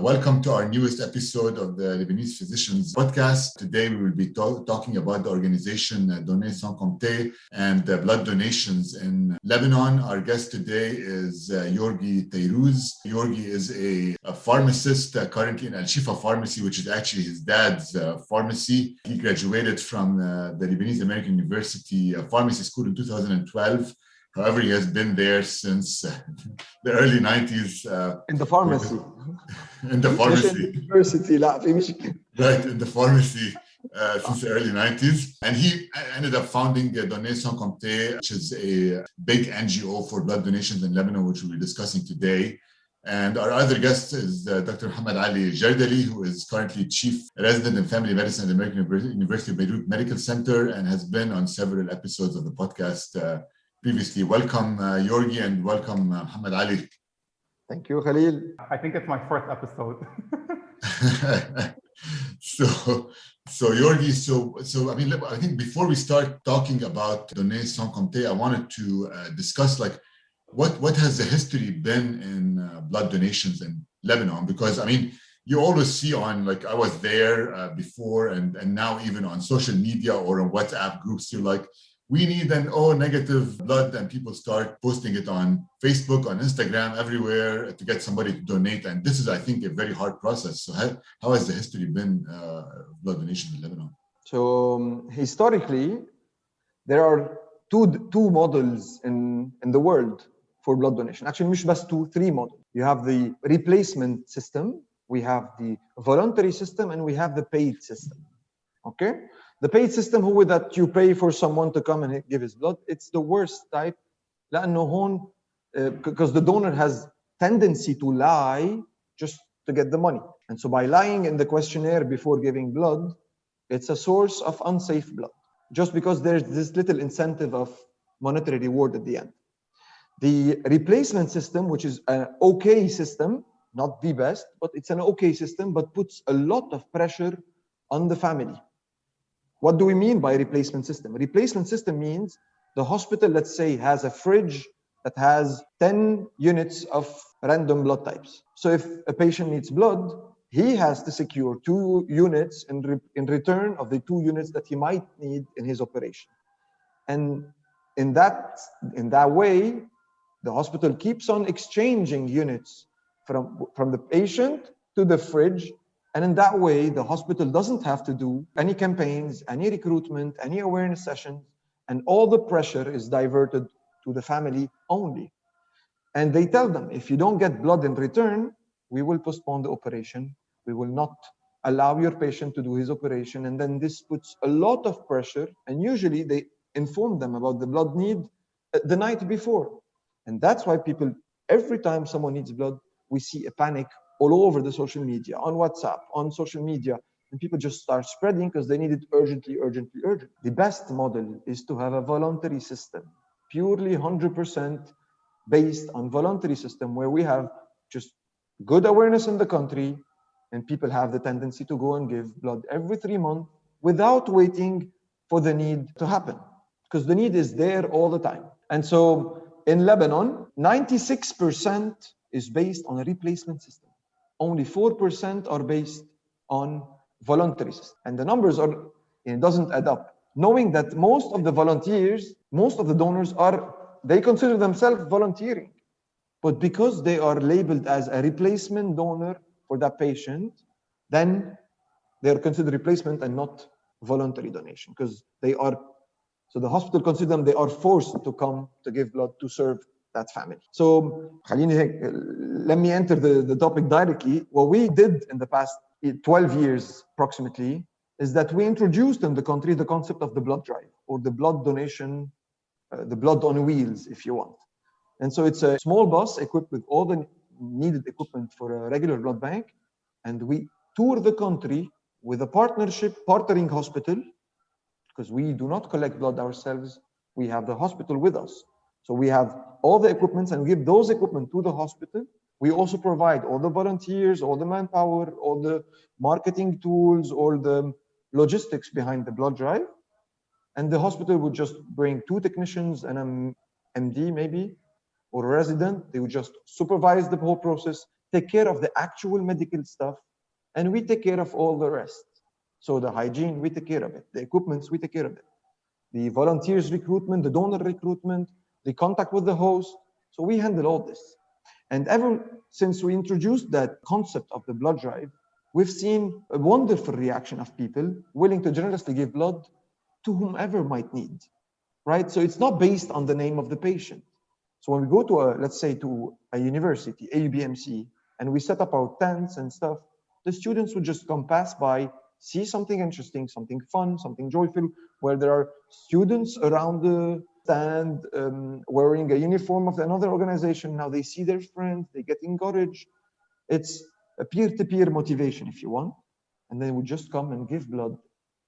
Welcome to our newest episode of the Lebanese Physicians Podcast. Today we will be talking about the organization Donner Sans Compter and blood donations in Lebanon. Our guest today is Yorgui. Yorgui is a pharmacist currently in Al-Shifa Pharmacy, which is actually his dad's pharmacy. He graduated from the Lebanese American University Pharmacy School in 2012. However, he has been there since the early 90s. In the pharmacy. In the pharmacy. University, Right, in the pharmacy since the early 90s. And he ended up founding Donner Sans Compter, which is a big NGO for blood donations in Lebanon, which we'll be discussing today. And our other guest is Dr. Mohammed Ali Jardali, who is currently Chief Resident in Family Medicine at the American University of Beirut Medical Center and has been on several episodes of the podcast previously. Welcome, Yorgui, and welcome, Mohammed Ali. Thank you, Khalil. I think it's my first episode. So Yorgui, so I mean, I think before we start talking about Donner Sans Compter, I wanted to discuss what has the history been in blood donations in Lebanon? Because I mean, you always see on I was there before and now even on social media or on WhatsApp groups, you're like, we need an O negative blood, and people start posting it on Facebook, on Instagram, everywhere to get somebody to donate. And this is, I think, a very hard process. So how has the history been blood donation in Lebanon? So historically, there are two models in the world for blood donation. Actually, مش بس three models. You have the replacement system, we have the voluntary system, and we have the paid system. Okay? The paid system, who that you pay for someone to come and give his blood, it's the worst type. Because the donor has tendency to lie just to get the money. And so by lying in the questionnaire before giving blood, it's a source of unsafe blood, just because there's this little incentive of monetary reward at the end. The replacement system, which is an okay system, not the best, but it's an okay system, but puts a lot of pressure on the family. What do we mean by replacement system? Replacement system means the hospital, let's say, has a fridge that has 10 units of random blood types. So if a patient needs blood, he has to secure 2 units in return of the 2 units that he might need in his operation. And in that way, the hospital keeps on exchanging units from the patient to the fridge. And in that way, the hospital doesn't have to do any campaigns, any recruitment, any awareness sessions, and all the pressure is diverted to the family only. And they tell them, if you don't get blood in return, we will postpone the operation. We will not allow your patient to do his operation. And then this puts a lot of pressure. And usually they inform them about the blood need the night before. And that's why people, every time someone needs blood, we see a panic all over the social media, on WhatsApp, on social media, and people just start spreading because they need it urgently. The best model is to have a voluntary system, purely 100% based on voluntary system, where we have just good awareness in the country, and people have the tendency to go and give blood every 3 months without waiting for the need to happen, because the need is there all the time. And so in Lebanon, 96% is based on a replacement system. Only 4% are based on voluntary system. And the numbers it doesn't add up. Knowing that most of the volunteers, most of the donors they consider themselves volunteering. But because they are labeled as a replacement donor for that patient, then they're considered replacement and not voluntary donation. Because so the hospital considers them, they are forced to come to give blood to serve that family. So let me enter the topic directly. What we did in the past 12 years approximately is that we introduced in the country the concept of the blood drive, or the blood donation, the blood on wheels, if you want. And so it's a small bus equipped with all the needed equipment for a regular blood bank. And we tour the country with a partnering hospital, because we do not collect blood ourselves. We have the hospital with us. So we have all the equipment and give those equipment to the hospital. We also provide all the volunteers, all the manpower, all the marketing tools, all the logistics behind the blood drive. And the hospital would just bring 2 technicians and an MD maybe, or a resident. They would just supervise the whole process, take care of the actual medical stuff, and we take care of all the rest. So the hygiene, we take care of it. The equipments, we take care of it. The volunteers recruitment, the donor recruitment, the contact with the host. So we handle all this. And ever since we introduced that concept of the blood drive, we've seen a wonderful reaction of people willing to generously give blood to whomever might need, right? So it's not based on the name of the patient. So when we go to let's say to a university, AUBMC, and we set up our tents and stuff, the students would just come pass by, see something interesting, something fun, something joyful, where there are students around the stand wearing a uniform of another organization. Now they see their friends, they get encouraged. It's a peer-to-peer motivation, if you want. And they would just come and give blood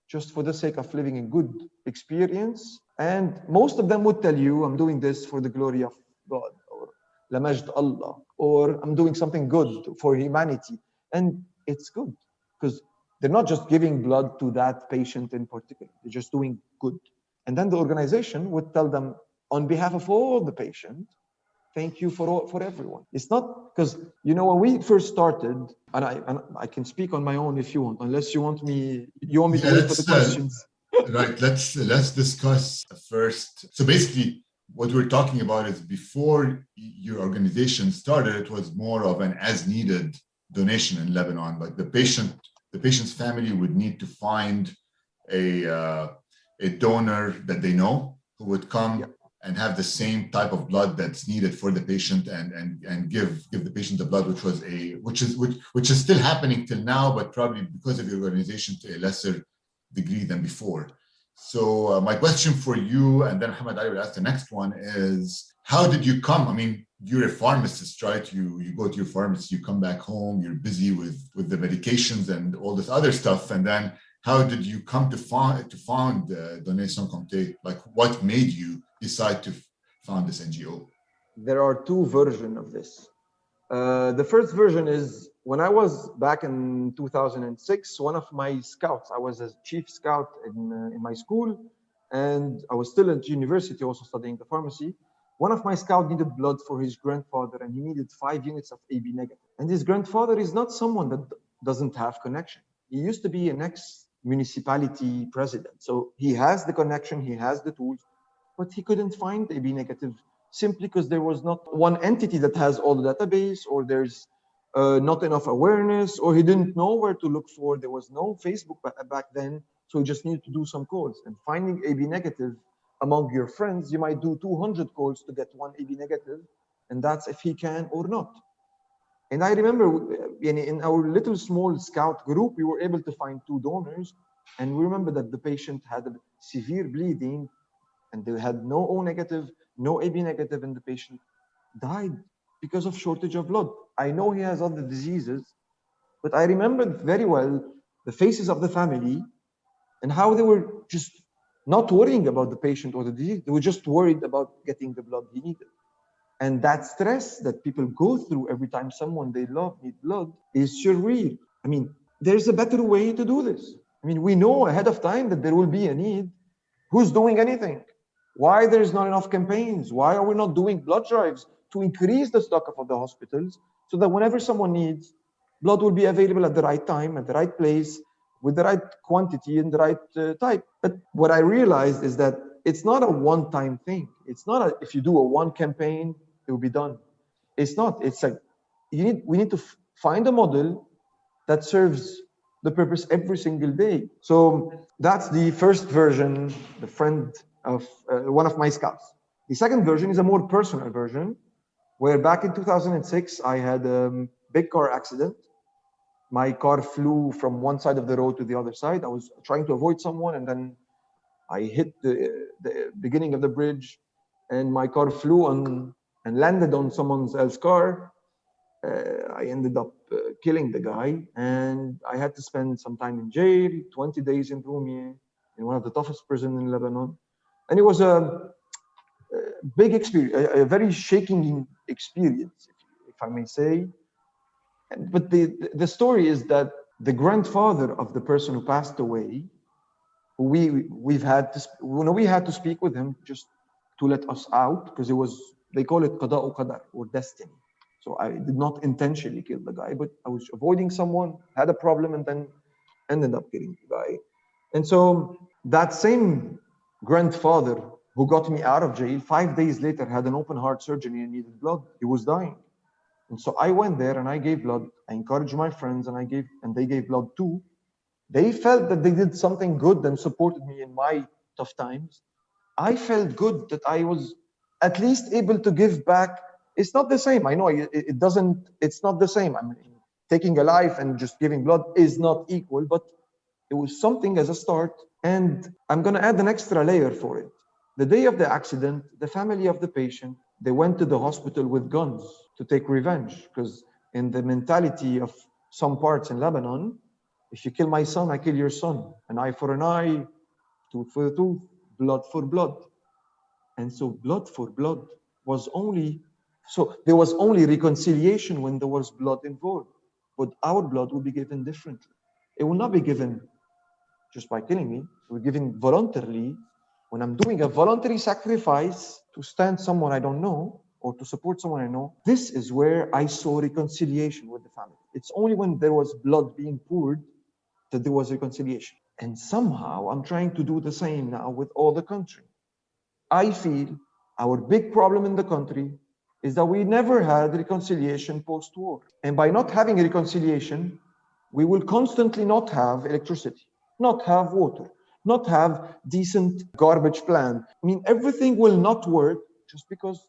just for the sake of living a good experience. And most of them would tell you, I'm doing this for the glory of God, or La Majd Allah, or I'm doing something good for humanity. And it's good because they're not just giving blood to that patient in particular, they're just doing good. And then the organization would tell them, on behalf of all the patients, thank you for everyone. It's not because, when we first started, and I can speak on my own if you want, unless you want me to wait for the questions. Right. Let's discuss first. So basically, what we're talking about is before your organization started, it was more of an as-needed donation in Lebanon. Like the patient's family would need to find a donor that they know who would come and have the same type of blood that's needed for the patient and give the patient the blood, which is still happening till now, but probably because of your organization to a lesser degree than before. So my question for you, and then Muhammad Ali will ask the next one, is how did you come? I mean, you're a pharmacist, right? You go to your pharmacy, you come back home, you're busy with the medications and all this other stuff, and then how did you come to found Lebanese Sans Compter? Like, what made you decide to found this NGO? There are two versions of this. The first version is when I was back in 2006, one of my scouts, I was a chief scout in my school, and I was still at university also studying the pharmacy. One of my scouts needed blood for his grandfather, and he needed 5 units of AB negative. And his grandfather is not someone that doesn't have connection. He used to be an ex-municipality president. So he has the connection, he has the tools, but he couldn't find AB negative simply because there was not one entity that has all the database, or there's not enough awareness, or he didn't know where to look for. There was no Facebook back then, so he just needed to do some calls. And finding AB negative among your friends, you might do 200 calls to get one AB negative, and that's if he can or not. And I remember in our little small scout group, we were able to find 2 donors, and we remember that the patient had a severe bleeding, and they had no O negative, no AB negative, and the patient died because of shortage of blood. I know he has other diseases, but I remember very well the faces of the family and how they were just not worrying about the patient or the disease. They were just worried about getting the blood he needed. And that stress that people go through every time someone they love needs blood is surreal. I mean, there's a better way to do this. I mean, we know ahead of time that there will be a need. Who's doing anything? Why there's not enough campaigns? Why are we not doing blood drives to increase the stock of the hospitals so that whenever someone needs, blood will be available at the right time, at the right place, with the right quantity and the right type. But what I realized is that it's not a one-time thing. It's not if you do a one campaign, it will be done. It's not. It's like we need to find a model that serves the purpose every single day. So that's the first version, the friend of one of my scouts. The second version is a more personal version, where back in 2006, I had a big car accident. My car flew from one side of the road to the other side. I was trying to avoid someone, and then I hit the beginning of the bridge, and my car flew on and landed on someone else's car. I ended up killing the guy, and I had to spend some time in jail, 20 days in Rumie, in one of the toughest prisons in Lebanon. And it was a big experience, a very shaking experience, if I may say. But the story is that the grandfather of the person who passed away, who we had to speak with him just to let us out, because they call it qada' qadar, or destiny. So I did not intentionally kill the guy, but I was avoiding someone, had a problem, and then ended up killing the guy. And so that same grandfather who got me out of jail, 5 days later had an open heart surgery and needed blood. He was dying. And so I went there and I gave blood. I encouraged my friends and they gave blood too. They felt that they did something good and supported me in my tough times. I felt good that I was at least able to give back. It's not the same. I know it's not the same. I mean, taking a life and just giving blood is not equal, but it was something as a start. And I'm going to add an extra layer for it. The day of the accident, the family of the patient, they went to the hospital with guns to take revenge, because in the mentality of some parts in Lebanon, if you kill my son, I kill your son. An eye for an eye, tooth for a tooth, blood for blood. And so blood for blood was only, so there was only reconciliation when there was blood involved. But our blood will be given differently. It will not be given just by killing me. It will be given voluntarily. When I'm doing a voluntary sacrifice to stand someone I don't know or to support someone I know, this is where I saw reconciliation with the family. It's only when there was blood being poured that there was reconciliation. And somehow I'm trying to do the same now with all the country. I feel our big problem in the country is that we never had reconciliation post-war. And by not having a reconciliation, we will constantly not have electricity, not have water, not have decent garbage plan. I mean, everything will not work just because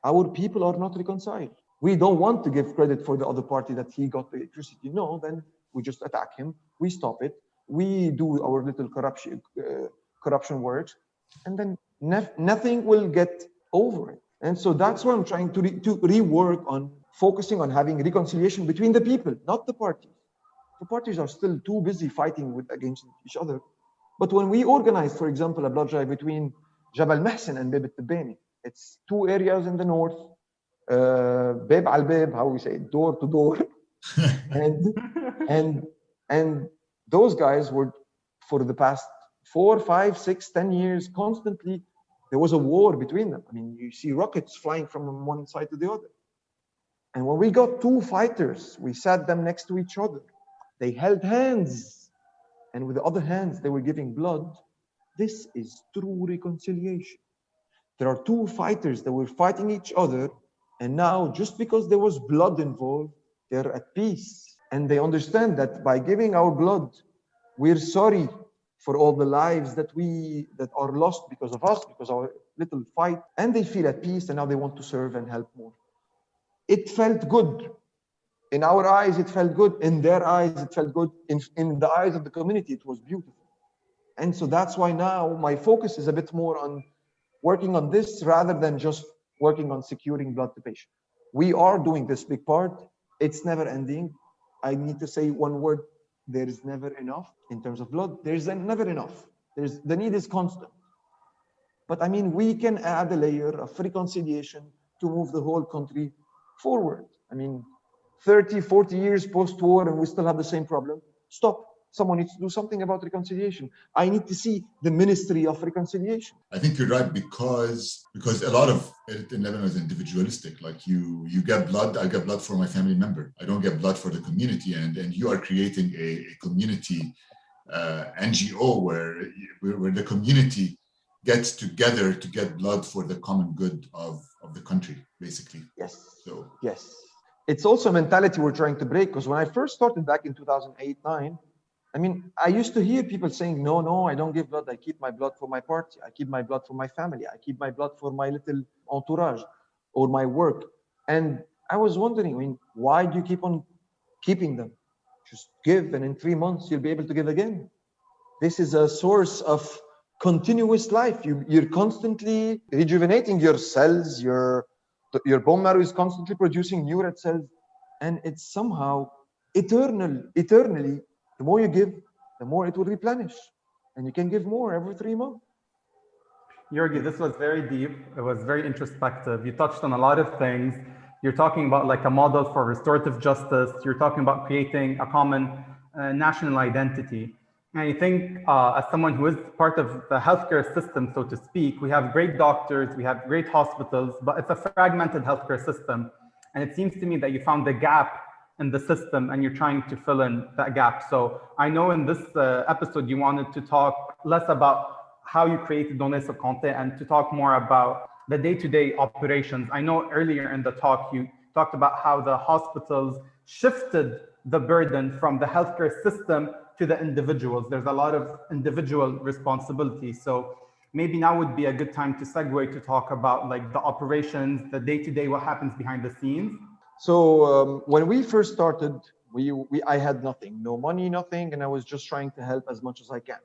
our people are not reconciled. We don't want to give credit for the other party that he got the electricity. No, then we just attack him. We stop it. We do our little corruption works, and then nothing will get over it. And so that's why I'm trying to rework on focusing on having reconciliation between the people, not the parties. The parties are still too busy fighting against each other. But when we organize, for example, a blood drive between Jabal Mahsen and Beb al-Tabbani, it's two areas in the north, Beb al-Beb, how we say it, door to door. and those guys were, for the past 4, 5, 6, 10 years, constantly, there was a war between them. I mean, you see rockets flying from one side to the other. And when we got two fighters, we sat them next to each other. They held hands, and with the other hands, they were giving blood. This is true reconciliation. There are two fighters that were fighting each other, and now, just because there was blood involved, they're at peace. And they understand that by giving our blood, we're sorry for all the lives that are lost because of us, because of our little fight. And they feel at peace, and now they want to serve and help more. It felt good. In our eyes, it felt good. In their eyes, it felt good. In the eyes of the community, it was beautiful. And so that's why now my focus is a bit more on working on this rather than just working on securing blood to patient. We are doing this big part. It's never ending. I need to say one word. There is never enough in terms of blood. There's never enough. The need is constant. But I mean, we can add a layer of reconciliation to move the whole country forward. I mean, 30, 40 years post-war and we still have the same problem. Stop. Someone needs to do something about reconciliation. I need to see the Ministry of Reconciliation. I think you're right, because a lot of it in Lebanon is individualistic. Like you get blood, I get blood for my family member. I don't get blood for the community. And you are creating a community NGO where the community gets together to get blood for the common good of the country, basically. Yes. So yes. It's also a mentality we're trying to break, because when I first started back in 2008-9, I mean, I used to hear people saying, no, I don't give blood. I keep my blood for my party. I keep my blood for my family. I keep my blood for my little entourage or my work. And I was wondering, I mean, why do you keep on keeping them? Just give, and in 3 months, you'll be able to give again. This is a source of continuous life. You're constantly rejuvenating your cells. Your bone marrow is constantly producing new red cells. And it's somehow eternally, the more you give, the more it will replenish. And you can give more every 3 months. Yorgui, this was very deep. It was very introspective. You touched on a lot of things. You're talking about like a model for restorative justice. You're talking about creating a common national identity. And I think as someone who is part of the healthcare system, so to speak, we have great doctors, we have great hospitals, but it's a fragmented healthcare system. And it seems to me that you found the gap in the system and you're trying to fill in that gap. So I know in this episode, you wanted to talk less about how you created Données sur Compter and to talk more about the day-to-day operations. I know earlier in the talk, you talked about how the hospitals shifted the burden from the healthcare system to the individuals. There's a lot of individual responsibility. So maybe now would be a good time to segue to talk about like the operations, the day-to-day, what happens behind the scenes. So when we first started, I had nothing, no money, nothing, and I was just trying to help as much as I can.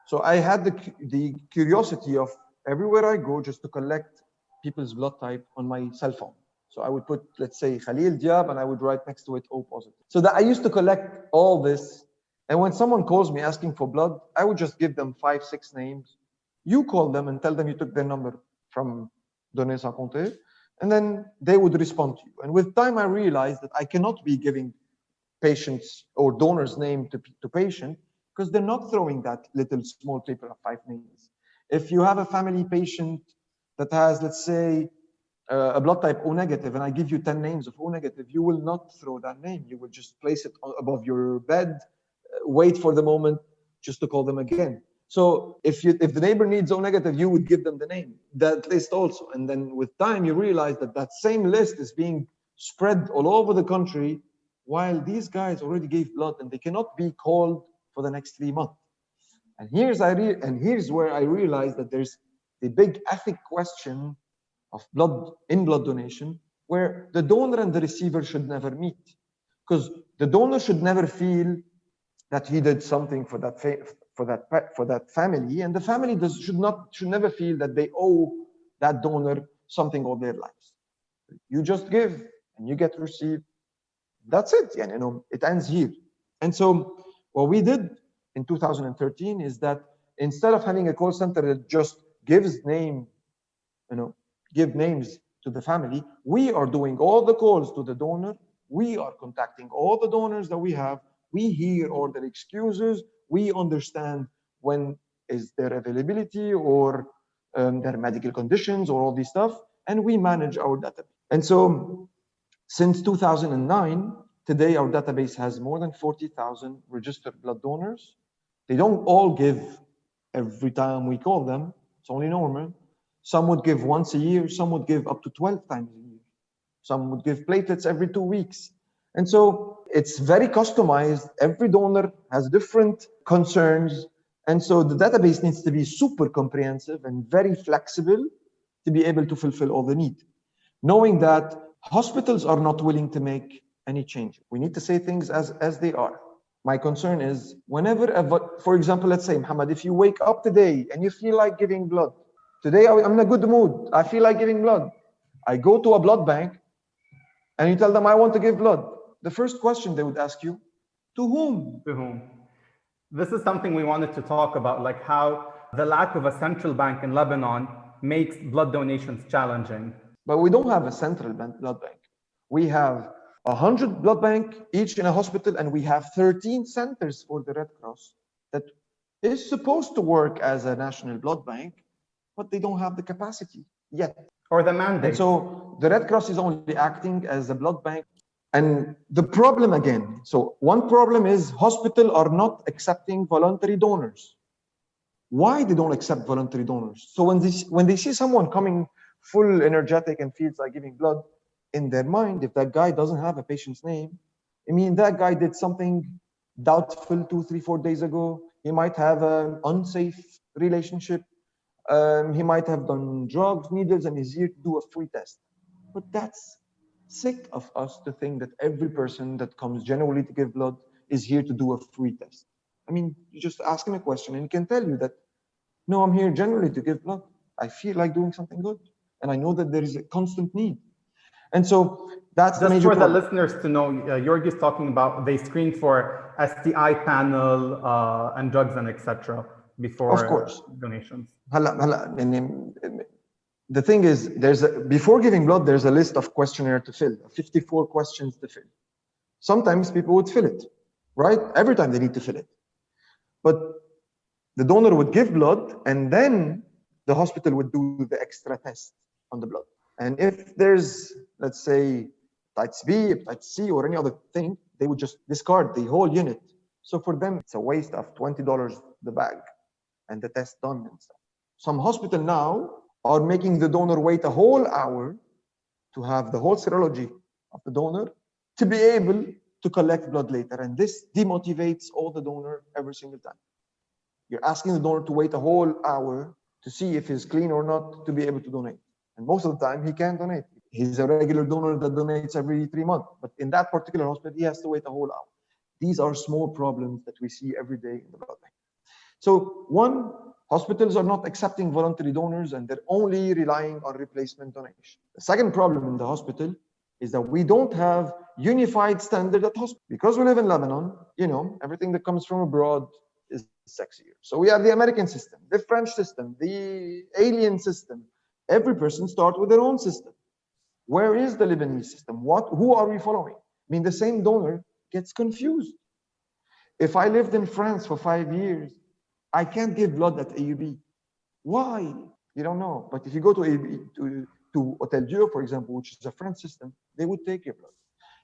So I had the curiosity of everywhere I go just to collect people's blood type on my cell phone. So I would put, let's say, Khalil Diab, and I would write next to it O positive. So that I used to collect all this. And when someone calls me asking for blood, I would just give them 5, 6 names. You call them and tell them you took their number from Données sans Compter, and then they would respond to you. And with time, I realized that I cannot be giving patients or donors' name to patient because they're not throwing that little small paper of 5 names. If you have a family patient that has, let's say, a blood type O negative, and I give you 10 names of O negative, you will not throw that name. You will just place it above your bed, wait for the moment just to call them again. So if the neighbor needs O negative, you would give them the name, that list also. And then with time, you realize that that same list is being spread all over the country while these guys already gave blood and they cannot be called for the next 3 months. And here's where I realized that there's the big ethic question of blood donation, where the donor and the receiver should never meet, because the donor should never feel that he did something for that family, and the family should never feel that they owe that donor something all their lives. You just give and you get received. That's it. You know, it ends here. And so what we did in 2013 is that instead of having a call center that just gives names to the family, we are doing all the calls to the donor. We are contacting all the donors that we have. We hear all their excuses. We understand when is their availability or their medical conditions or all this stuff, and we manage our database. And so since 2009, today our database has more than 40,000 registered blood donors. They don't all give every time we call them. It's only normal. Some would give once a year. Some would give up to 12 times a year. Some would give platelets every 2 weeks. And so it's very customized. Every donor has different concerns. And so the database needs to be super comprehensive and very flexible to be able to fulfill all the need. Knowing that hospitals are not willing to make any change. We need to say things as they are. My concern is whenever, for example, let's say, Muhammad, if you wake up today and you feel like giving blood, today I'm in a good mood, I feel like giving blood. I go to a blood bank and you tell them I want to give blood. The first question they would ask you, to whom? To whom? This is something we wanted to talk about, like how the lack of a central bank in Lebanon makes blood donations challenging. But we don't have a central blood bank. We have 100 blood bank each in a hospital, and we have 13 centers for the Red Cross that is supposed to work as a national blood bank, but they don't have the capacity yet. Or the mandate. And so the Red Cross is only acting as a blood bank. And the problem again, so one problem is hospitals are not accepting voluntary donors. Why they don't accept voluntary donors? So when they see someone coming full energetic and feels like giving blood, in their mind, if that guy doesn't have a patient's name, I mean, that guy did something doubtful 2, 3, 4 days ago. He might have an unsafe relationship. He might have done drugs, needles, and is here to do a free test. But that's sick of us to think that every person that comes genuinely to give blood is here to do a free test. I mean, you just ask him a question and he can tell you that, no, I'm here generally to give blood. I feel like doing something good. And I know that there is a constant need. And so that's the major problem. Just for the listeners to know, Yorgui is talking about they screen for STI panel and drugs and etc. before of course. Donations. The thing is, before giving blood, there's a list of questionnaire to fill, 54 questions to fill. Sometimes people would fill it, right? Every time they need to fill it. But the donor would give blood, and then the hospital would do the extra test on the blood. And if there's, let's say, hepatitis B, hepatitis C, or any other thing, they would just discard the whole unit. So for them, it's a waste of $20 the bag and the test done and stuff. Some hospital now are making the donor wait a whole hour to have the whole serology of the donor to be able to collect blood later. And this demotivates all the donor every single time. You're asking the donor to wait a whole hour to see if he's clean or not to be able to donate. And most of the time, he can't donate. He's a regular donor that donates every 3 months. But in that particular hospital, he has to wait a whole hour. These are small problems that we see every day in the blood bank. So one, hospitals are not accepting voluntary donors and they're only relying on replacement donation. The second problem in the hospital is that we don't have unified standard at hospital. Because we live in Lebanon, everything that comes from abroad is sexier. So we have the American system, the French system, the alien system. Every person starts with their own system. Where is the Lebanese system? Who are we following? I mean, the same donor gets confused. If I lived in France for 5 years, I can't give blood at AUB. Why? You don't know. But if you go to AUB, to Hotel Dieu, for example, which is a French system, they would take your blood.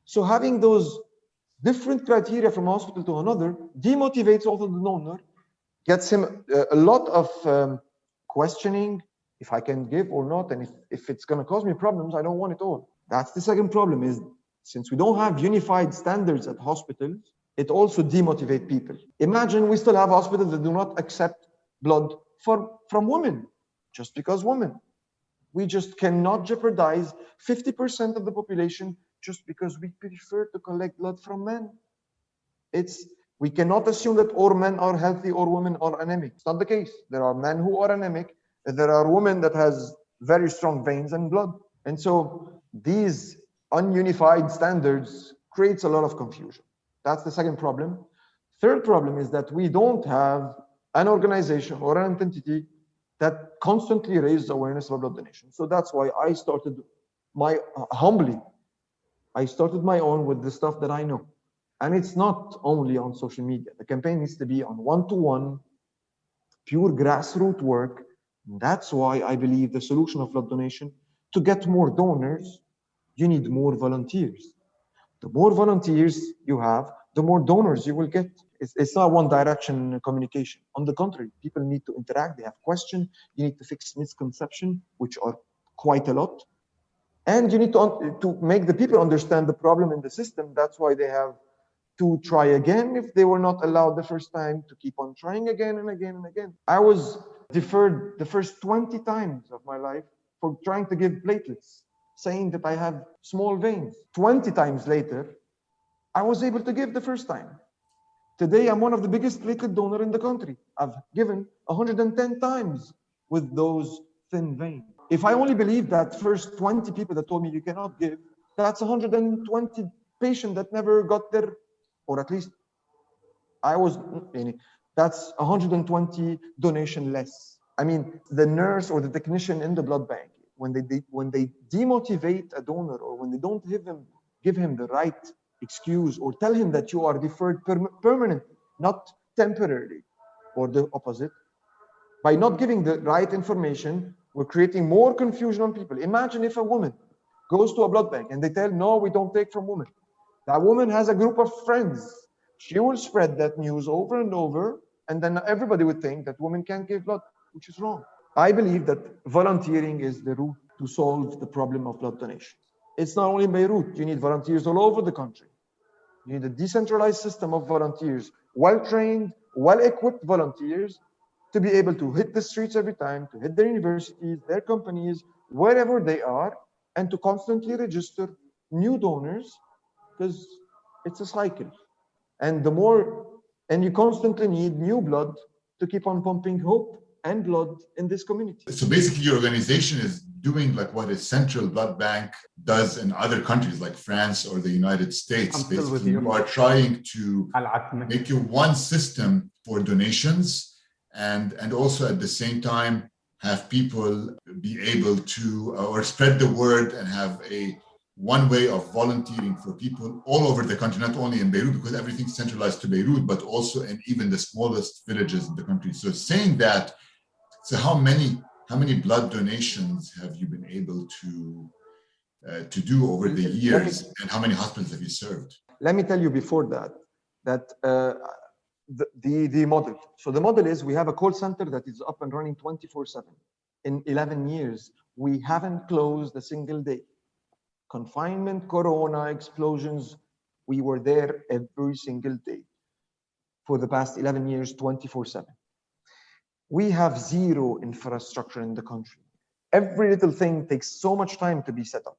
So having those different criteria from hospital to another demotivates also the donor, gets him a lot of questioning if I can give or not, and if it's going to cause me problems, I don't want it all. That's the second problem, is since we don't have unified standards at hospitals, it also demotivates people. Imagine we still have hospitals that do not accept blood from women, just because women. We just cannot jeopardize 50% of the population just because we prefer to collect blood from men. We cannot assume that all men are healthy or women are anemic. It's not the case. There are men who are anemic, and there are women that has very strong veins and blood. And so these ununified standards creates a lot of confusion. That's the second problem. Third problem is that we don't have an organization or an entity that constantly raises awareness of blood donation. So that's why I started my own with the stuff that I know. And it's not only on social media. The campaign needs to be on one-to-one, pure grassroots work. That's why I believe the solution of blood donation, to get more donors, you need more volunteers. The more volunteers you have, the more donors you will get. It's not one direction communication. On the contrary, people need to interact. They have questions. You need to fix misconceptions, which are quite a lot. And you need to make the people understand the problem in the system. That's why they have to try again if they were not allowed the first time, to keep on trying again and again and again. I was deferred the first 20 times of my life for trying to give platelets, saying that I have small veins. 20 times later, I was able to give the first time. Today, I'm one of the biggest platelet donors in the country. I've given 110 times with those thin veins. If I only believe that first 20 people that told me you cannot give, that's 120 patients that never got their, or at least that's 120 donation less. I mean, the nurse or the technician in the blood bank, when they demotivate a donor, or when they don't give him the right excuse, or tell him that you are deferred permanently, not temporarily, or the opposite, by not giving the right information, we're creating more confusion on people. Imagine if a woman goes to a blood bank and they tell, no, we don't take from women. That woman has a group of friends. She will spread that news over and over, and then everybody would think that women can't give blood, which is wrong. I believe that volunteering is the route to solve the problem of blood donation. It's not only in Beirut. You need volunteers all over the country. You need a decentralized system of volunteers, well-trained, well-equipped volunteers, to be able to hit the streets every time, to hit their universities, their companies, wherever they are, and to constantly register new donors, because it's a cycle. And you constantly need new blood to keep on pumping hope and blood in this community. So basically your organization is doing like what a central blood bank does in other countries like France or the United States. Basically, you are trying to make you one system for donations, and also at the same time have people be able to or spread the word and have a one way of volunteering for people all over the country, not only in Beirut, because everything's centralized to Beirut, but also in even the smallest villages in the country. So saying that, so how many how many blood donations have you been able to do over the years, and how many hospitals have you served? Let me tell you before that the model. So the model is we have a call center that is up and running 24/7. In 11 years, we haven't closed a single day. Confinement, corona, explosions, we were there every single day for the past 11 years, 24/7. We have zero infrastructure in the country. Every little thing takes so much time to be set up.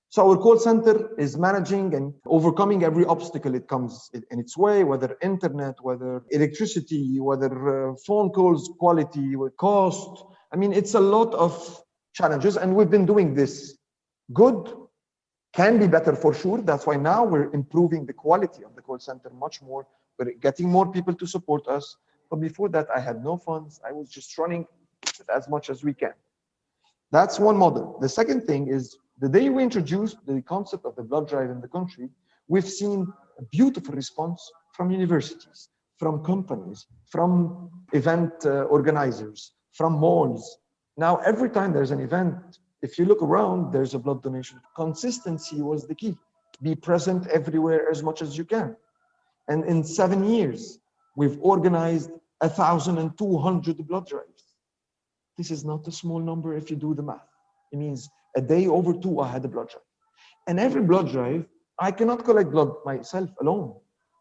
So our call center is managing and overcoming every obstacle it comes in its way, whether internet, whether electricity, whether phone calls quality, cost. I mean, it's a lot of challenges, and we've been doing this good, can be better for sure. That's why now we're improving the quality of the call center much more. We're getting more people to support us. But before that, I had no funds. I was just running as much as we can. That's one model. The second thing is, the day we introduced the concept of the blood drive in the country, we've seen a beautiful response from universities, from companies, from event organizers, from malls. Now, every time there's an event, if you look around, there's a blood donation. Consistency was the key. Be present everywhere as much as you can. And in 7 years, we've organized 1,200 blood drives. This is not a small number if you do the math. It means a day over 2, I had a blood drive. And every blood drive, I cannot collect blood myself alone.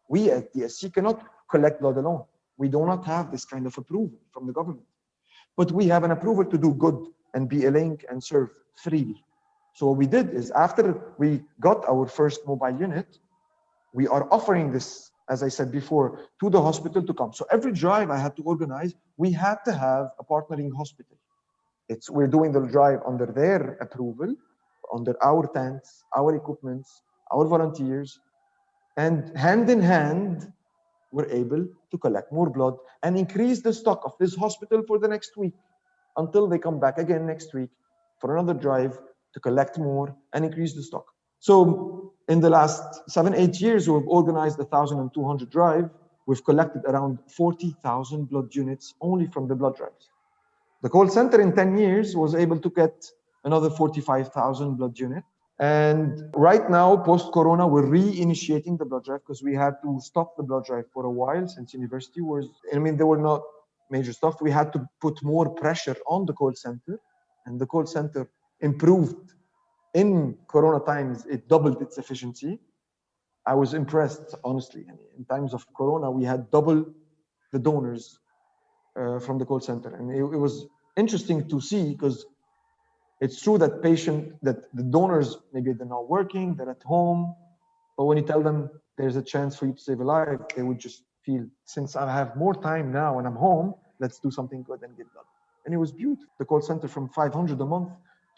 We at DSC cannot collect blood alone. We do not have this kind of approval from the government. But we have an approval to do good and be a link and serve freely. So what we did is, after we got our first mobile unit, we are offering this, as I said before, to the hospital to come. So every drive I had to organize, we had to have a partnering hospital. We're doing the drive under their approval, under our tents, our equipments, our volunteers, and hand in hand, we're able to collect more blood and increase the stock of this hospital for the next week until they come back again next week for another drive to collect more and increase the stock. So in the last 7-8 years, we've organized 1,200 drive. We've collected around 40,000 blood units only from the blood drives. The call center in 10 years was able to get another 45,000 blood units. And right now, post-corona, we're reinitiating the blood drive because we had to stop the blood drive for a while since university was, there were not major stuff. We had to put more pressure on the call center, and the call center improved. In corona times, it doubled its efficiency. I was impressed, honestly. In times of corona, we had double the donors from the call center. And it was interesting to see, because it's true that the donors, maybe they're not working, they're at home, but when you tell them there's a chance for you to save a life, they would just feel, since I have more time now and I'm home, let's do something good and get blood. And it was beautiful. The call center from 500 a month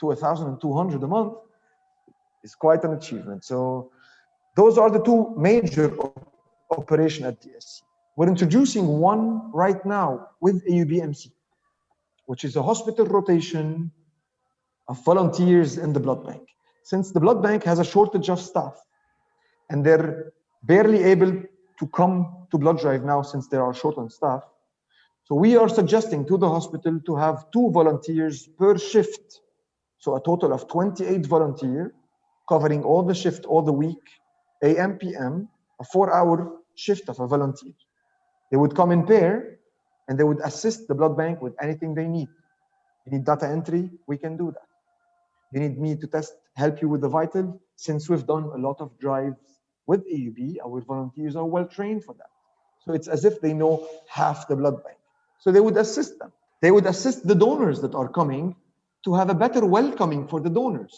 to 1,200 a month is quite an achievement. So those are the two major operations at DSC. We're introducing one right now with AUBMC, which is a hospital rotation of volunteers in the blood bank. Since the blood bank has a shortage of staff and they're barely able to come to blood drive now since they are short on staff, so we are suggesting to the hospital to have 2 volunteers per shift. So a total of 28 volunteers covering all the shift, all the week, AM, PM, a 4-hour shift of a volunteer. They would come in pair and they would assist the blood bank with anything they need. You need data entry, we can do that. You need me to help you with the vital. Since we've done a lot of drives with AUB, our volunteers are well trained for that. So it's as if they know half the blood bank. So they would assist them. They would assist the donors that are coming to have a better welcoming for the donors.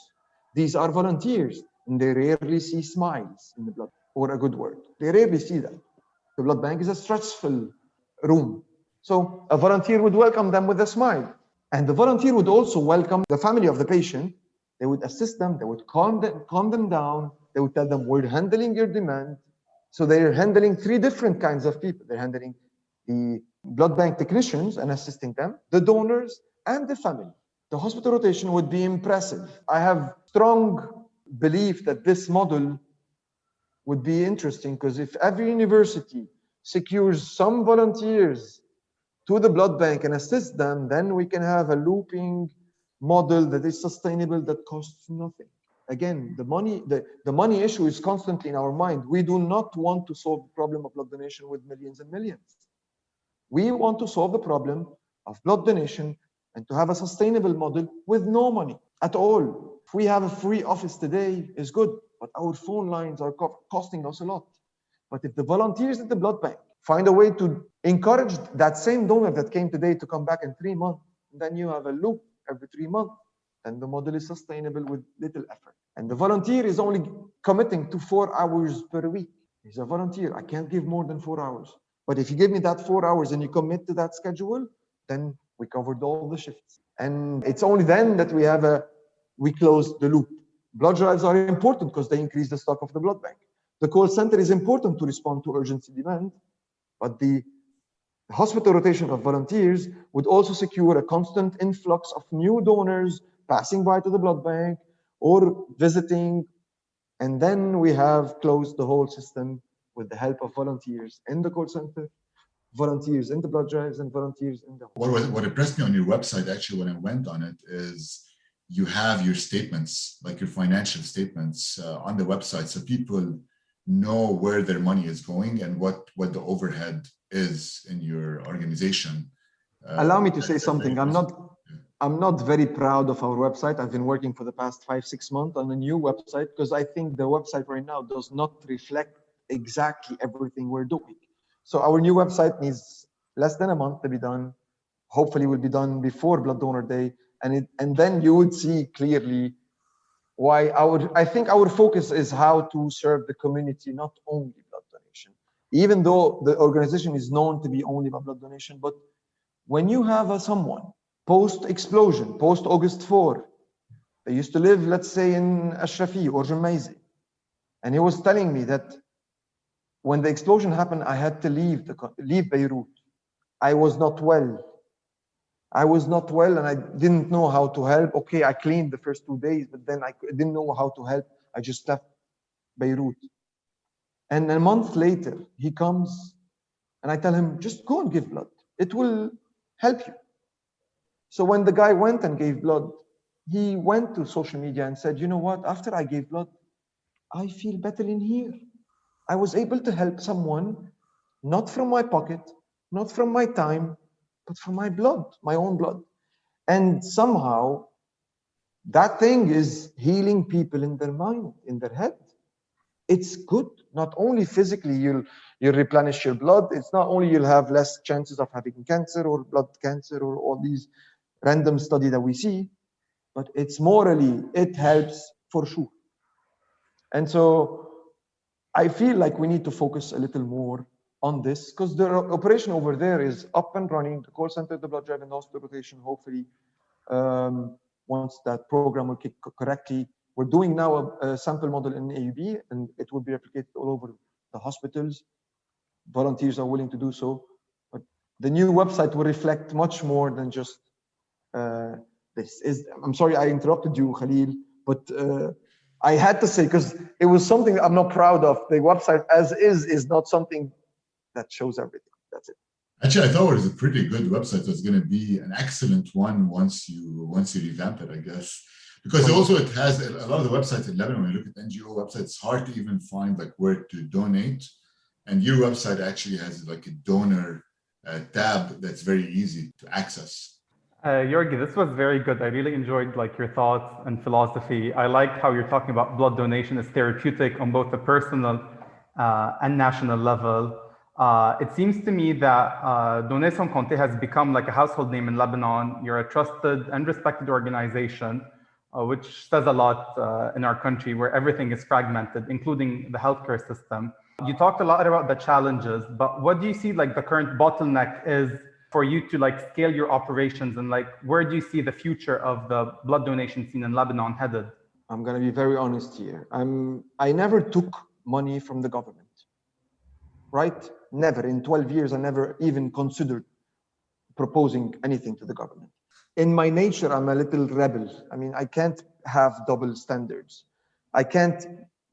These are volunteers, and they rarely see smiles in the blood or a good word. They rarely see that. The blood bank is a stressful room. So a volunteer would welcome them with a smile. And the volunteer would also welcome the family of the patient. They would assist them. They would calm them down. They would tell them, we're handling your demand. So they're handling 3 different kinds of people. They're handling the blood bank technicians and assisting them, the donors, and the family. The hospital rotation would be impressive. I have strong belief that this model would be interesting, because if every university secures some volunteers to the blood bank and assist them, then we can have a looping model that is sustainable, that costs nothing. Again, the money issue is constantly in our mind. We do not want to solve the problem of blood donation with millions and millions. We want to solve the problem of blood donation and to have a sustainable model with no money at all. If we have a free office today, is good, but our phone lines are costing us a lot. But if the volunteers at the blood bank find a way to encourage that same donor that came today to come back in 3 months, then you have a loop every 3 months, then the model is sustainable with little effort. And the volunteer is only committing to 4 hours per week. He's a volunteer. I can't give more than 4 hours. But if you give me that 4 hours and you commit to that schedule, then we covered all the shifts. And it's only then that we close the loop. Blood drives are important because they increase the stock of the blood bank. The call center is important to respond to urgency demand, but the hospital rotation of volunteers would also secure a constant influx of new donors passing by to the blood bank or visiting. And then we have closed the whole system with the help of volunteers in the call center, volunteers in the blood drives, and volunteers in the... What impressed me on your website, actually, when I went on it, is you have your statements, like your financial statements on the website, so people know where their money is going and what the overhead is in your organization. Allow me to say something. I'm not very proud of our website. I've been working for the past 5-6 months on a new website because I think the website right now does not reflect exactly everything we're doing. So our new website needs less than a month to be done. Hopefully will be done before Blood Donor Day. And then you would see clearly why I think our focus is how to serve the community, not only blood donation. Even though the organization is known to be only about blood donation, but when you have someone post-explosion, post-August 4, they used to live, let's say, in Ashrafi or Jumayzi, and he was telling me that when the explosion happened, I had to leave Beirut. I was not well. And I didn't know how to help. Okay, I cleaned the first 2 days, but then I didn't know how to help. I just left Beirut. And a month later, he comes and I tell him, just go and give blood. It will help you. So when the guy went and gave blood, he went to social media and said, you know what, after I gave blood, I feel better in here. I was able to help someone, not from my pocket, not from my time, but from my blood, my own blood. And somehow that thing is healing people in their mind, in their head. It's good. Not only physically you'll replenish your blood, it's not only you'll have less chances of having cancer or blood cancer or all these random studies that we see, but it's morally, it helps for sure. And so I feel like we need to focus a little more on this because the operation over there is up and running. The call center, the blood drive, and hospital rotation, hopefully, once that program will kick correctly. We're doing now a sample model in AUB, and it will be replicated all over the hospitals. Volunteers are willing to do so. But the new website will reflect much more than just this. I'm sorry I interrupted you, Khalil, but I had to say, because it was something I'm not proud of. The website as is not something that shows everything. That's it. Actually, I thought it was a pretty good website. It's going to be an excellent one once you revamp it, I guess. Because also it has a lot of the websites in Lebanon. When you look at NGO websites, it's hard to even find like where to donate. And your website actually has like a donor tab that's very easy to access. Yorgui, this was very good. I really enjoyed like your thoughts and philosophy. I like how you're talking about blood donation as therapeutic on both the personal and national level. It seems to me that Donner Sans Compter has become like a household name in Lebanon. You're a trusted and respected organization, which says a lot in our country where everything is fragmented, including the healthcare system. You talked a lot about the challenges, but what do you see like the current bottleneck is for you to like scale your operations, and like where do you see the future of the blood donation scene in Lebanon headed? I'm going to be very honest here. I never took money from the government, right? Never. In 12 years, I never even considered proposing anything to the government. In my nature, I'm a little rebel. I mean, I can't have double standards. I can't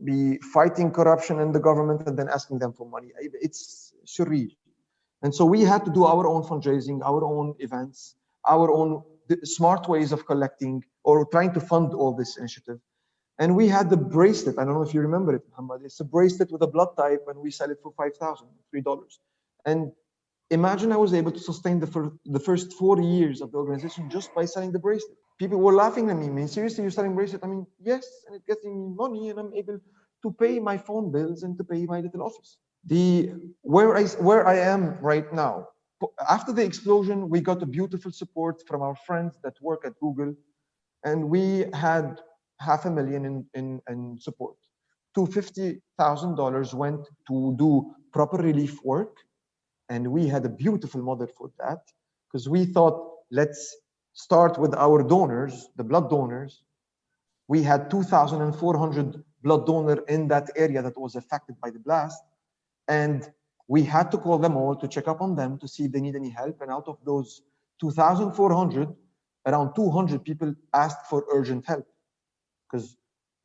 be fighting corruption in the government and then asking them for money. It's surreal. And so we had to do our own fundraising, our own events, our own smart ways of collecting or trying to fund all this initiative. And we had the bracelet. I don't know if you remember it, Muhammad. It's a bracelet with a blood type, and we sell it for $3. And imagine I was able to sustain the first 4 years of the organization just by selling the bracelet. People were laughing at me. I mean, seriously, you're selling bracelet? I mean, yes, and it gets me money, and I'm able to pay my phone bills and to pay my little office. Where I am right now, after the explosion, we got a beautiful support from our friends that work at Google, and we had $500,000 in support. $250,000 went to do proper relief work, and we had a beautiful model for that because we thought, let's start with our donors, the blood donors. We had 2,400 blood donors in that area that was affected by the blast. And we had to call them all to check up on them to see if they need any help. And out of those 2,400, around 200 people asked for urgent help because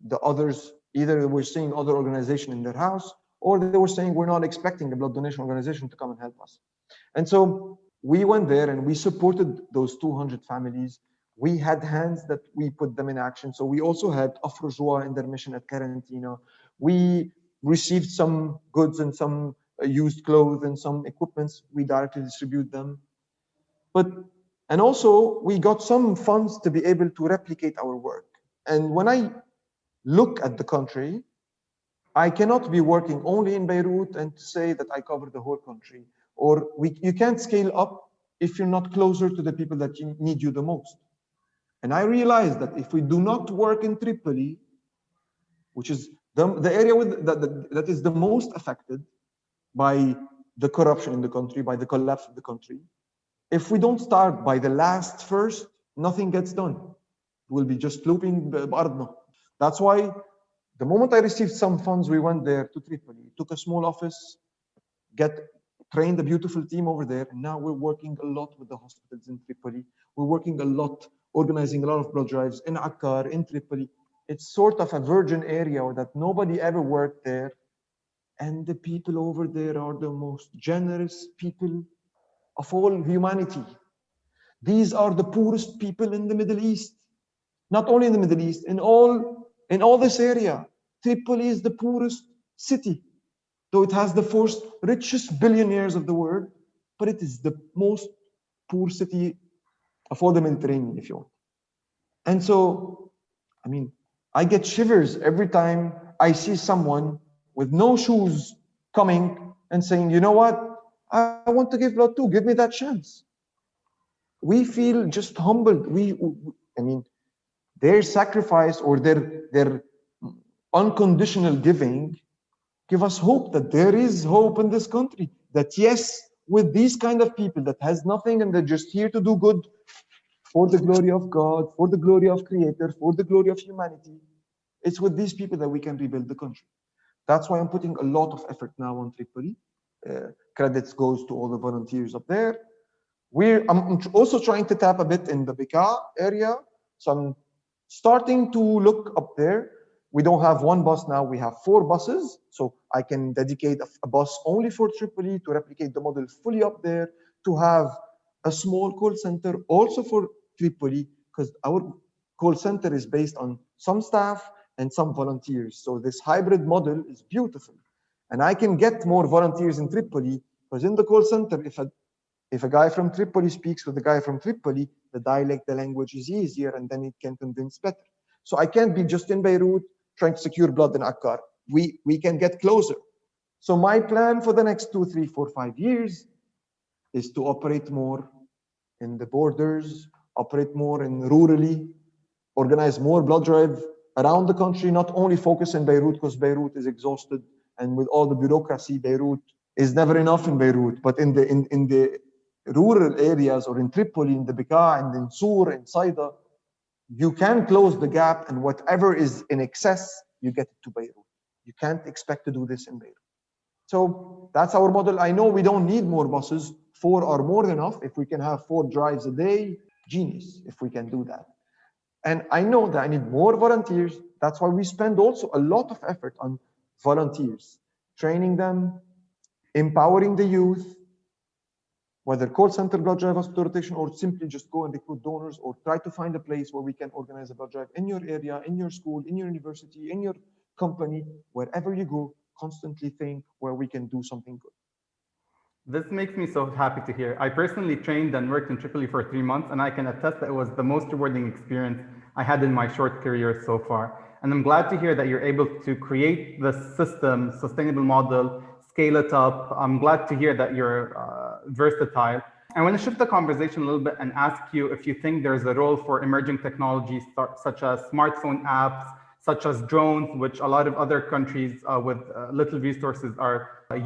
the others either were seeing other organization in their house or they were saying, we're not expecting a blood donation organization to come and help us. And so we went there and we supported those 200 families. We had hands that we put them in action. So we also had Afro-Joie in their mission at Quarantina. We received some goods and some used clothes and some equipments. We directly distribute them. And also we got some funds to be able to replicate our work. And when I look at the country, I cannot be working only in Beirut and say that I cover the whole country. Or you can't scale up if you're not closer to the people that need you the most. And I realized that if we do not work in Tripoli, which is the area that is the most affected by the corruption in the country, by the collapse of the country, if we don't start by the last first, nothing gets done. We'll be just looping بأرضنا. That's why the moment I received some funds, we went there to Tripoli, took a small office, trained a beautiful team over there, and now we're working a lot with the hospitals in Tripoli. We're working a lot, organizing a lot of blood drives in Akkar, in Tripoli. It's sort of a virgin area that nobody ever worked there. And the people over there are the most generous people of all humanity. These are the poorest people in the Middle East. Not only in the Middle East, in all this area. Tripoli is the poorest city, though it has the first richest billionaires of the world, but it is the most poor city of all the Mediterranean, if you want. And so, I mean, I get shivers every time I see someone with no shoes coming and saying, you know what, I want to give blood too, give me that chance. We feel just humbled. I mean, their sacrifice or their unconditional giving give us hope that there is hope in this country. That yes, with these kind of people that has nothing and they're just here to do good for the glory of God, for the glory of Creator, for the glory of humanity, it's with these people that we can rebuild the country. That's why I'm putting a lot of effort now on Tripoli. Credits goes to all the volunteers up there. I'm also trying to tap a bit in the Bekaa area. So I'm starting to look up there. We don't have one bus now, we have 4 buses. So I can dedicate a bus only for Tripoli to replicate the model fully up there, to have a small call center also for Tripoli, because our call center is based on some staff and some volunteers. So this hybrid model is beautiful. And I can get more volunteers in Tripoli, because in the call center, if a guy from Tripoli speaks with a guy from Tripoli, the dialect, the language is easier, and then it can convince better. So I can't be just in Beirut trying to secure blood in Akkar. We can get closer. So my plan for the next 2, 3, 4, 5 years is to operate more in the borders, operate more in rurally, organize more blood drive around the country, not only focus in Beirut, because Beirut is exhausted, and with all the bureaucracy, Beirut is never enough in Beirut, but in the rural areas or in Tripoli, in the Bekaa, and in Sur, in Saida, you can close the gap, and whatever is in excess, you get it to Beirut. You can't expect to do this in Beirut. So that's our model. I know we don't need more buses. 4 are more than enough. If we can have 4 drives a day, genius, if we can do that. And I know that I need more volunteers. That's why we spend also a lot of effort on volunteers, training them, empowering the youth, whether call center blood drive hospital rotation or simply just go and recruit donors or try to find a place where we can organize a blood drive in your area, in your school, in your university, in your company, wherever you go, constantly think where we can do something good. This makes me so happy to hear. I personally trained and worked in Tripoli for 3 months, and I can attest that it was the most rewarding experience I had in my short career so far. And I'm glad to hear that you're able to create the system, sustainable model, scale it up. I'm glad to hear that you're versatile. I want to shift the conversation a little bit and ask you if you think there's a role for emerging technologies such as smartphone apps, such as drones, which a lot of other countries with little resources are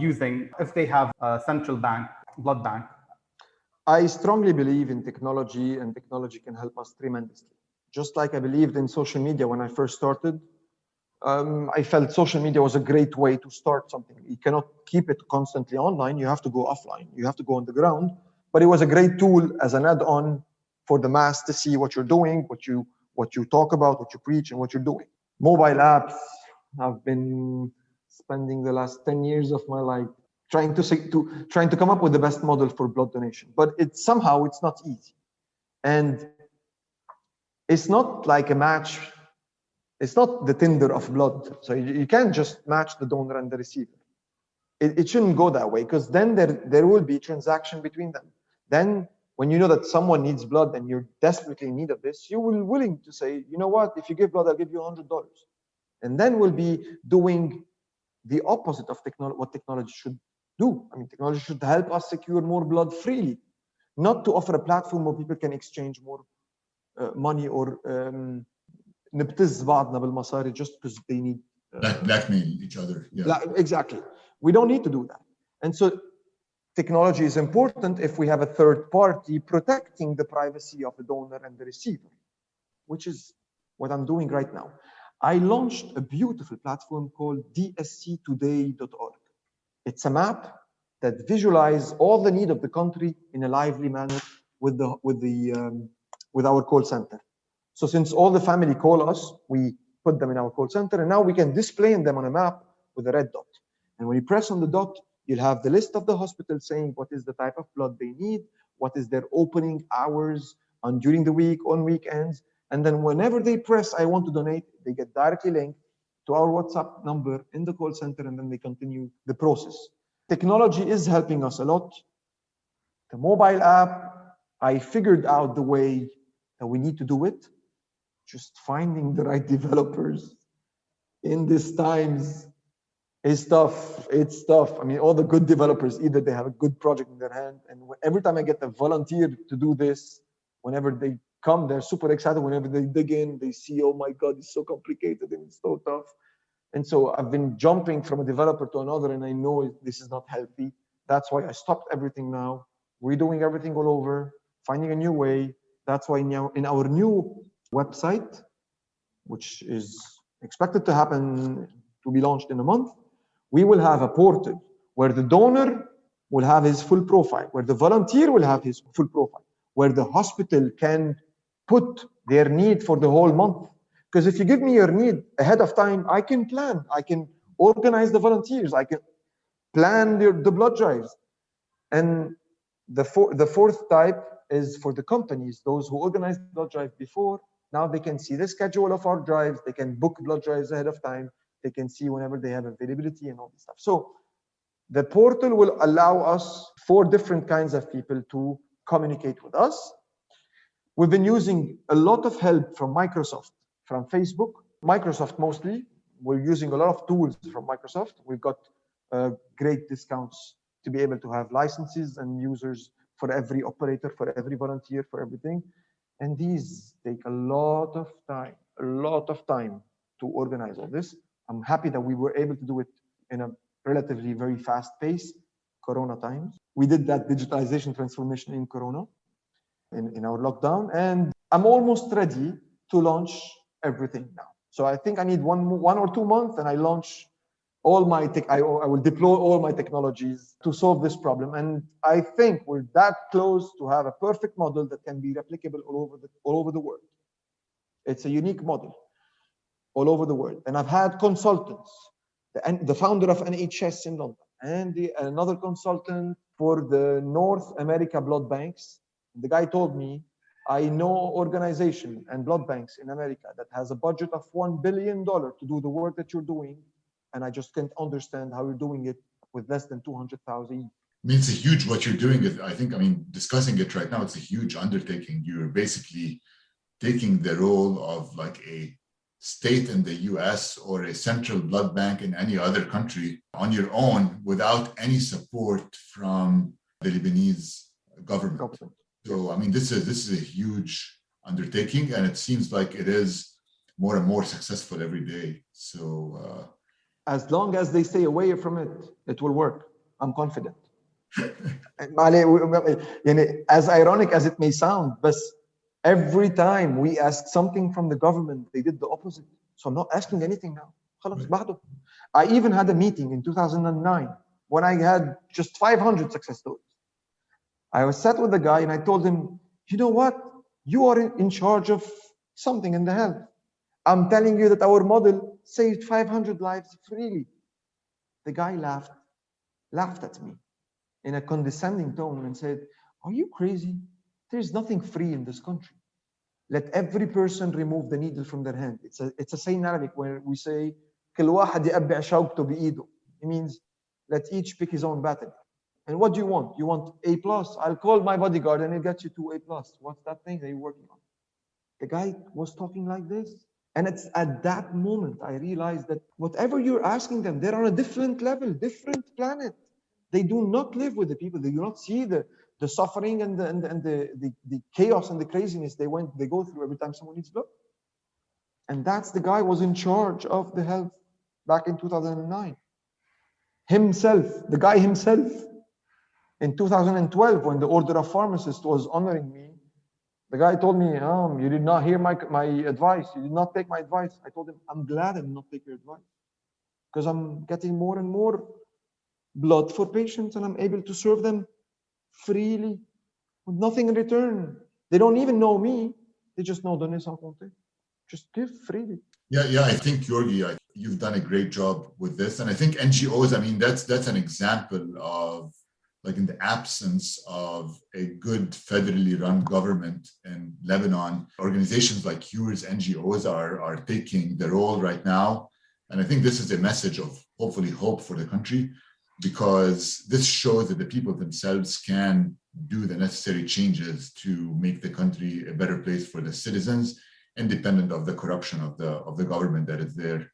using if they have a central bank, blood bank. I strongly believe in technology, and technology can help us tremendously. Just like I believed in social media when I first started, I felt social media was a great way to start something. You cannot keep it constantly online. You have to go offline. You have to go on the ground. But it was a great tool as an add-on for the mass to see what you're doing, what you talk about, what you preach, and what you're doing. Mobile apps. I've been spending the last 10 years of my life trying to come up with the best model for blood donation. But it's not easy. And it's not like a match. It's not the Tinder of blood. So you can't just match the donor and the receiver. It shouldn't go that way, because then there will be transaction between them. Then when you know that someone needs blood and you're desperately in need of this, you will be willing to say, you know what, if you give blood, I'll give you $100. And then we'll be doing the opposite of what technology should do. I mean, technology should help us secure more blood freely, not to offer a platform where people can exchange more money or نبتز بعضنا بالمصاري just because they need blackmail each other. Yeah. Exactly. We don't need to do that. And so technology is important if we have a third party protecting the privacy of the donor and the receiver, which is what I'm doing right now. I launched a beautiful platform called dsctoday.org. It's a map that visualizes all the need of the country in a lively manner with our call center. So since all the family call us, we put them in our call center, and now we can display them on a map with a red dot. And when you press on the dot, you'll have the list of the hospital saying what is the type of blood they need, what is their opening hours during the week, on weekends. And then whenever they press, I want to donate, they get directly linked to our WhatsApp number in the call center, and then they continue the process. Technology is helping us a lot. The mobile app, I figured out the way that we need to do it. Just finding the right developers in these times is tough. It's tough. I mean, all the good developers, either they have a good project in their hand, and every time I get a volunteer to do this, whenever they come, they're super excited. Whenever they dig in, they see, oh my God, it's so complicated and it's so tough. And so I've been jumping from a developer to another, and I know this is not healthy. That's why I stopped everything now, redoing everything all over, finding a new way. That's why now in our new website, which is expected to happen, to be launched in a month, we will have a portal where the donor will have his full profile, where the volunteer will have his full profile, where the hospital can put their need for the whole month. Because if you give me your need ahead of time, I can plan, I can organize the volunteers, I can plan the blood drives. And the fourth type is for the companies, those who organized the blood drive before. Now they can see the schedule of our drives, they can book blood drives ahead of time, they can see whenever they have availability and all this stuff. So the portal will allow us 4 different kinds of people to communicate with us. We've been using a lot of help from Microsoft, from Facebook, Microsoft mostly. We're using a lot of tools from Microsoft. We've got great discounts to be able to have licenses and users for every operator, for every volunteer, for everything. And these take a lot of time to organize all this. I'm happy that we were able to do it in a relatively very fast pace, Corona times. We did that digitalization transformation in Corona, in our lockdown, and I'm almost ready to launch everything now. So I think I need one or 2 months, and I launch all my I will deploy all my technologies to solve this problem. And I think we're that close to have a perfect model that can be replicable all over the world. It's a unique model all over the world. And I've had consultants, the founder of NHS in London, and another consultant for the North America blood banks. The guy told me, I know organization and blood banks in America that has a budget of $1 billion to do the work that you're doing, and I just can't understand how you're doing it with less than 200,000 each. I mean, it's a huge, what you're doing is, I mean, discussing it right now, it's a huge undertaking. You're basically taking the role of like a state in the US or a central blood bank in any other country on your own without any support from the Lebanese government. So, I mean, this is a huge undertaking, and it seems like it is more and more successful every day. So, as long as they stay away from it, it will work. I'm confident. As ironic as it may sound, but every time we ask something from the government, they did the opposite. So I'm not asking anything now. I even had a meeting in 2009 when I had just 500 success stories. I was sat with the guy and I told him, you know what? You are in charge of something in the health. I'm telling you that our model saved 500 lives freely. The guy laughed at me in a condescending tone and said, are you crazy? There's nothing free in this country. Let every person remove the needle from their hand. It's a saying in Arabic where we say, كل واحد يقبع شوكته بإيده. It means, let each pick his own battle. And what do you want? You want A+? I'll call my bodyguard and he'll get you to A+. What's that thing that you're working on? The guy was talking like this. And it's at that moment I realized that whatever you're asking them, they're on a different level, different planet. They do not live with the people. They do not see the suffering and the chaos and the craziness they go through every time someone needs blood. And that's the guy who was in charge of the health back in 2009. The guy himself. In 2012, when the Order of Pharmacists was honoring me, the guy told me, you did not hear my advice. You did not take my advice. I told him, I'm glad I did not take your advice because I'm getting more and more blood for patients and I'm able to serve them freely with nothing in return. They don't even know me. They just know Donner Sans Compter. Just give freely. Yeah. I think, Yorgui, you've done a great job with this. And I think NGOs, I mean, that's an example of, like, in the absence of a good federally run government in Lebanon, organizations like yours, NGOs, are taking the role right now. And I think this is a message of hopefully hope for the country, because this shows that the people themselves can do the necessary changes to make the country a better place for the citizens, independent of the corruption of the government that is there.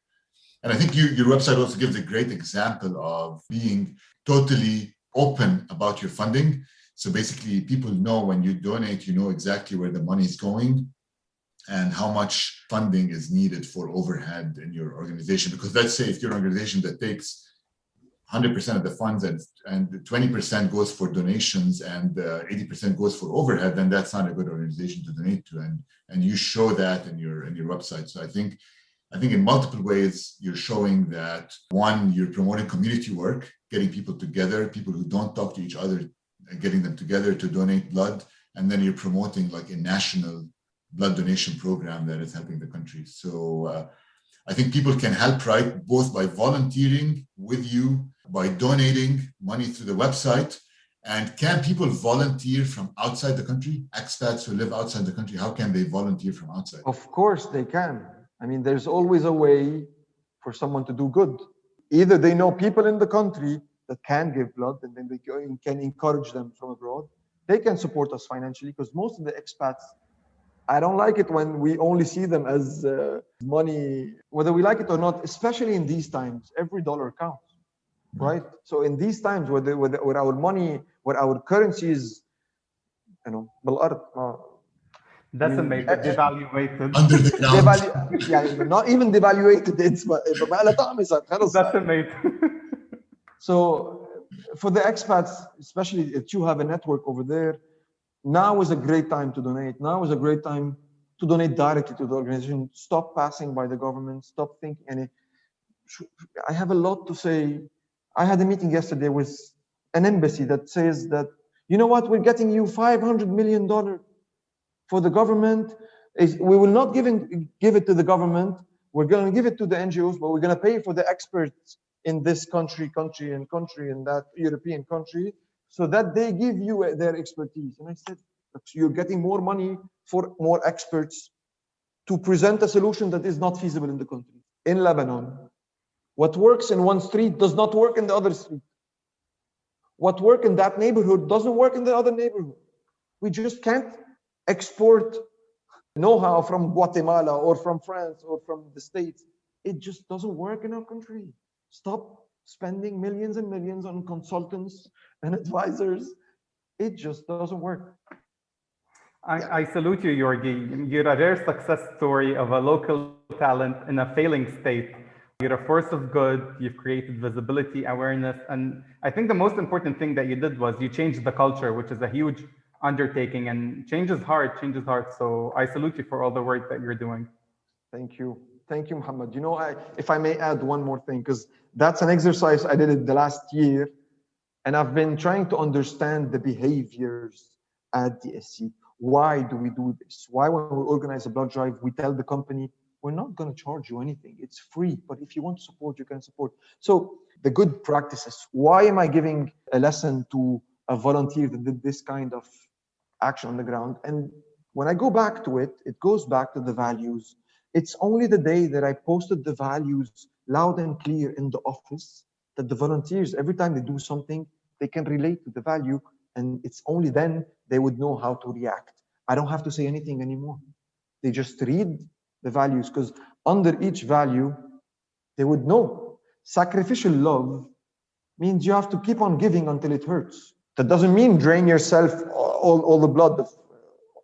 And I think your website also gives a great example of being totally open about your funding. So basically, people know when you donate, you know exactly where the money is going and how much funding is needed for overhead in your organization. Because let's say if you're an organization that takes 100% of the funds and 20% goes for donations and 80% goes for overhead, then that's not a good organization to donate to. And you show that in your website. So I think in multiple ways, you're showing that, one, you're promoting community work, getting people together, people who don't talk to each other, getting them together to donate blood. And then you're promoting like a national blood donation program that is helping the country. So I think people can help, right? Both by volunteering with you, by donating money through the website. And can people volunteer from outside the country? Expats who live outside the country, how can they volunteer from outside? Of course they can. I mean, there's always a way for someone to do good. Either they know people in the country that can give blood, and then they can encourage them from abroad. They can support us financially, because most of the expats, I don't like it when we only see them as money, whether we like it or not, especially in these times, every dollar counts, right? So in these times where our money, where our currency is, بالأرض, decimated, devaluated. Under the ground. Not even devaluated, it's decimated. So for the expats, especially if you have a network over there, now is a great time to donate. Now is a great time to donate directly to the organization. Stop passing by the government. Stop thinking. I have a lot to say. I had a meeting yesterday with an embassy that says that, you know what, we're getting you $500 million for the government. We will not give it to the government. We're going to give it to the NGOs, but we're going to pay for the experts in this country, and that European country so that they give you their expertise. And I said, look, so you're getting more money for more experts to present a solution that is not feasible in the country. In Lebanon, what works in one street does not work in the other street. What works in that neighborhood doesn't work in the other neighborhood. We just can't export know-how from Guatemala or from France or from the States. It just doesn't work in our country. Stop spending millions and millions on consultants and advisors. It just doesn't work. I salute you, Yorgui. You're a rare success story of a local talent in a failing state. You're a force of good. You've created visibility, awareness. And I think the most important thing that you did was you changed the culture, which is a huge undertaking, and change is hard, So I salute you for all the work that you're doing. Thank you. Thank you, Muhammad. You know, if I may add one more thing, because that's an exercise I did it the last year, and I've been trying to understand the behaviors at DSC. Why do we do this? Why, when we organize a blood drive, we tell the company, we're not going to charge you anything. It's free, but if you want to support, you can support. So the good practices. Why am I giving a lesson to a volunteer that did this kind of action on the ground? And when I go back to it, it goes back to the values. It's only the day that I posted the values loud and clear in the office that the volunteers, every time they do something, they can relate to the value. And it's only then they would know how to react. I don't have to say anything anymore. They just read the values, because under each value, they would know. Sacrificial love means you have to keep on giving until it hurts. That doesn't mean drain yourself all the blood,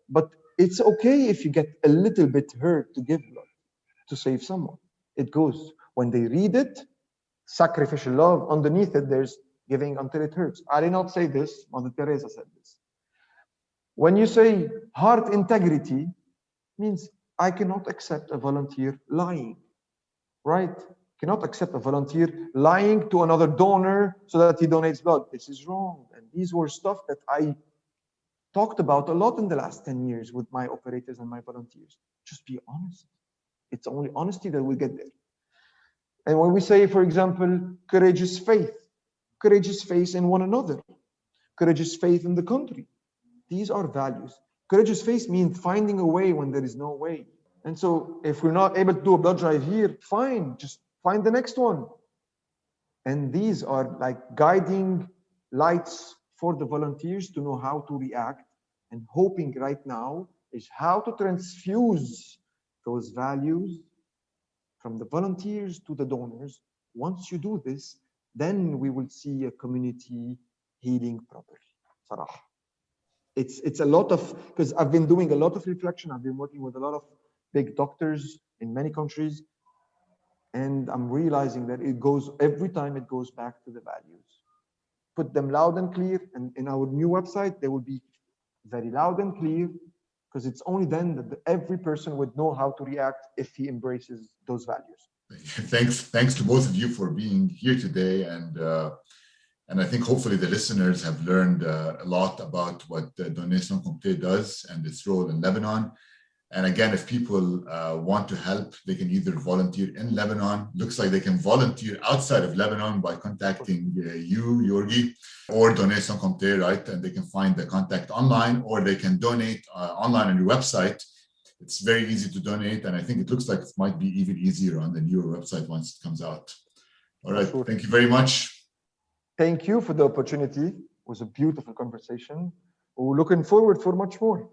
but it's okay if you get a little bit hurt to give blood, to save someone. It goes. When they read it, sacrificial love, underneath it, there's giving until it hurts. I did not say this, Mother Teresa said this. When you say heart integrity, means I cannot accept a volunteer lying, right? Cannot accept a volunteer lying to another donor so that he donates blood. This is wrong. And these were stuff that I talked about a lot in the last 10 years with my operators and my volunteers. Just be honest. It's only honesty that will get there. And when we say, for example, courageous faith in one another, courageous faith in the country, these are values. Courageous faith means finding a way when there is no way. And so if we're not able to do a blood drive here, fine, just find the next one. And these are like guiding lights for the volunteers to know how to react. And hoping right now is how to transfuse those values from the volunteers to the donors. Once you do this, then we will see a community healing properly. Sarah. It's a lot of, because I've been doing a lot of reflection. I've been working with a lot of big doctors in many countries. And I'm realizing that every time it goes back to the values. Put them loud and clear. And in our new website, they will be very loud and clear, because it's only then that every person would know how to react if he embraces those values. Thanks to both of you for being here today. And I think hopefully the listeners have learned a lot about what Données Sans Compter does and its role in Lebanon. And again, if people want to help, they can either volunteer in Lebanon. Looks like they can volunteer outside of Lebanon by contacting you, Yorgui, or Données Sans Compter, right? And they can find the contact online, or they can donate online on your website. It's very easy to donate. And I think it looks like it might be even easier on the newer website once it comes out. All right. Sure. Thank you very much. Thank you for the opportunity. It was a beautiful conversation. We're looking forward for much more.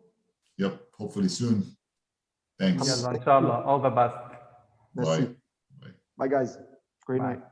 Yep. Hopefully soon. Thanks. Inshallah. All the best. Bye. Bye, guys. Great night.